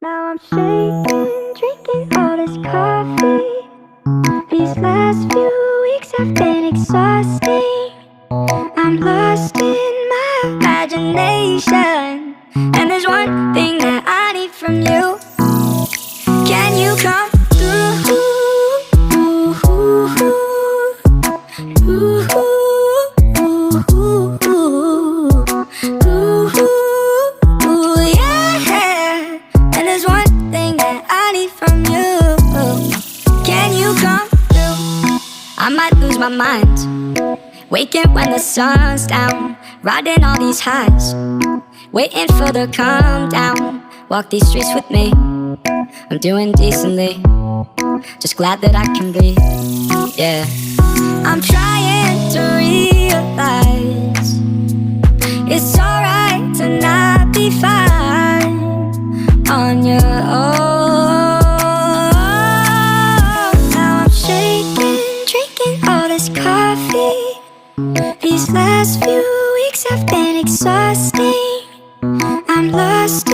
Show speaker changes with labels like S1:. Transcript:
S1: Now I'm shaking, drinking all this coffee. These last few weeks have been exhausting. I'm lost in my imagination, and there's one thing that I need from you. Can you come through? Yeah. And there's one thing that I need from you. Can you come through? I might lose my mind, waking when the sun's down, riding all these highs, waiting for the calm down. Walk these streets with me, I'm doing decently, just glad that I can breathe. Yeah, I'm trying to realize it's alright to not be fine on your own. Now I'm shaking, drinking all this coffee. These last few weeks have been exhausting. I'm lost